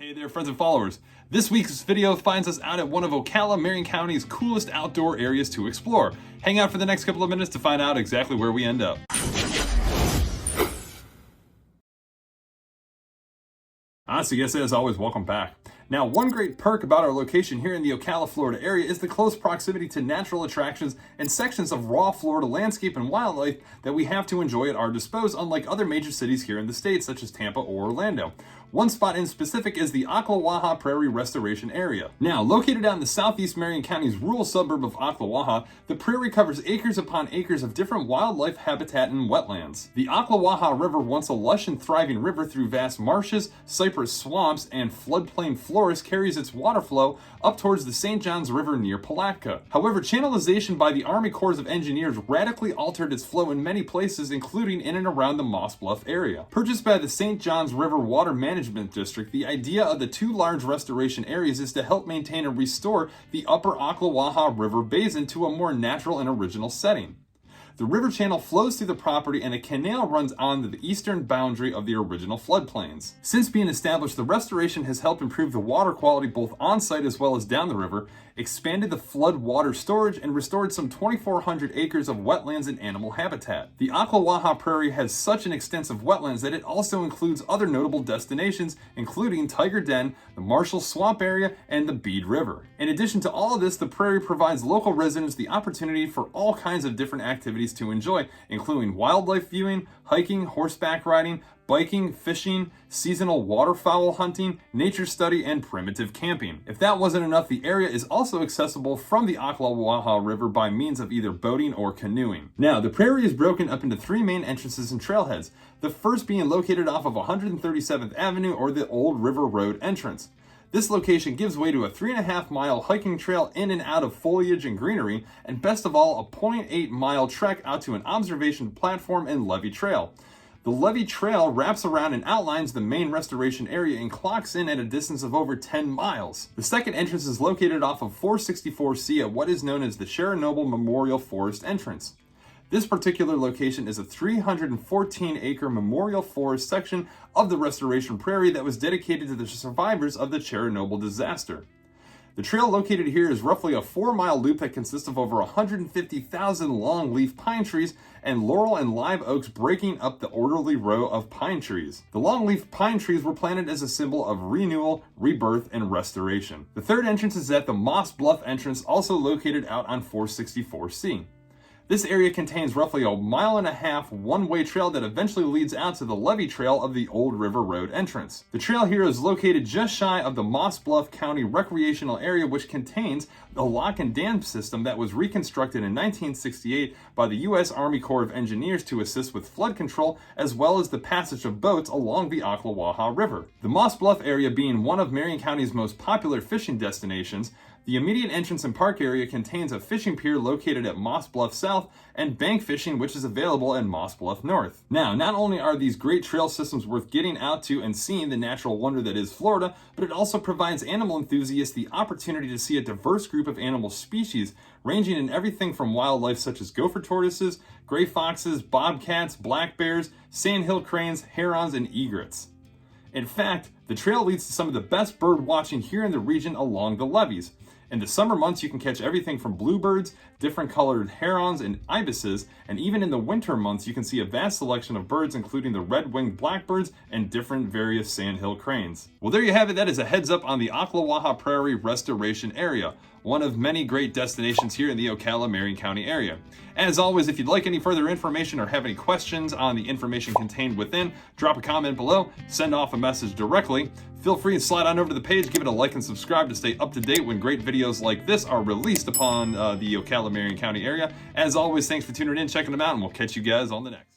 Hey there, friends and followers. This week's video finds us out at one of OCALA, Marion County's coolest outdoor areas to explore. Hang out for the next couple of minutes to find out exactly where we end up. So yes, as always, welcome back. Now, one great perk about our location here in the Ocala, Florida area is the close proximity to natural attractions and sections of raw Florida landscape and wildlife that we have to enjoy at our disposal, unlike other major cities here in the States, such as Tampa or Orlando. One spot in specific is the Ocklawaha Prairie Restoration area. Now, located out in the southeast Marion County's rural suburb of Ocklawaha, the Prairie covers acres upon acres of different wildlife habitat and wetlands. The Ocklawaha River, once a lush and thriving river through vast marshes, cypress swamps, and floodplain forests, carries its water flow up towards the St. Johns River near Palatka. However, channelization by the Army Corps of Engineers radically altered its flow in many places, including in and around the Moss Bluff area. Purchased by the St. Johns River Water Management District, the idea of the two large restoration areas is to help maintain and restore the upper Ocklawaha River basin to a more natural and original setting. The river channel flows through the property and a canal runs on to the eastern boundary of the original floodplains. Since being established, the restoration has helped improve the water quality both on-site as well as down the river, expanded the flood water storage, and restored some 2,400 acres of wetlands and animal habitat. The Ocklawaha Prairie has such an extensive wetlands that it also includes other notable destinations, including Tiger Den, the Marshall Swamp area, and the Bede River. In addition to all of this, the Prairie provides local residents the opportunity for all kinds of different activities to enjoy, including wildlife viewing, hiking, horseback riding, biking, fishing, seasonal waterfowl hunting, nature study, and primitive camping. If that wasn't enough, the area is also accessible from the Ocklawaha River by means of either boating or canoeing. Now, the Prairie is broken up into three main entrances and trailheads, the first being located off of 137th Avenue or the Old River Road entrance. This location gives way to a 3.5-mile hiking trail in and out of foliage and greenery, and best of all, a 0.8-mile trek out to an observation platform and levee trail. The levee trail wraps around and outlines the main restoration area and clocks in at a distance of over 10 miles. The second entrance is located off of 464C at what is known as the Chernobyl Memorial Forest entrance. This particular location is a 314-acre memorial forest section of the Restoration Prairie that was dedicated to the survivors of the Chernobyl disaster. The trail located here is roughly a 4-mile loop that consists of over 150,000 longleaf pine trees and laurel and live oaks breaking up the orderly row of pine trees. The longleaf pine trees were planted as a symbol of renewal, rebirth, and restoration. The third entrance is at the Moss Bluff entrance, also located out on 464C. This area contains roughly a 1.5-mile one-way trail that eventually leads out to the levee trail of the Old River Road entrance. The trail here is located just shy of the Moss Bluff County recreational area, which contains the lock and dam system that was reconstructed in 1968 by the U.S. Army Corps of Engineers to assist with flood control, as well as the passage of boats along the Ocklawaha River. The Moss Bluff area being one of Marion County's most popular fishing destinations, the immediate entrance and park area contains a fishing pier located at Moss Bluff South and bank fishing, which is available at Moss Bluff North. Now, not only are these great trail systems worth getting out to and seeing the natural wonder that is Florida, but it also provides animal enthusiasts the opportunity to see a diverse group of animal species, ranging in everything from wildlife such as gopher tortoises, gray foxes, bobcats, black bears, sandhill cranes, herons, and egrets. In fact, the trail leads to some of the best bird watching here in the region along the levees. In the summer months, you can catch everything from bluebirds, different colored herons, and ibises, and even in the winter months, you can see a vast selection of birds, including the red-winged blackbirds and different various sandhill cranes. Well, there you have it. That is a heads up on the Ocklawaha Prairie Restoration area, one of many great destinations here in the Ocala, Marion County area. As always, if you'd like any further information or have any questions on the information contained within, drop a comment below, send off a message directly. Feel free to slide on over to the page, give it a like and subscribe to stay up to date when great videos like this are released upon the Ocala, Marion County area. As always, thanks for tuning in, checking them out, and we'll catch you guys on the next.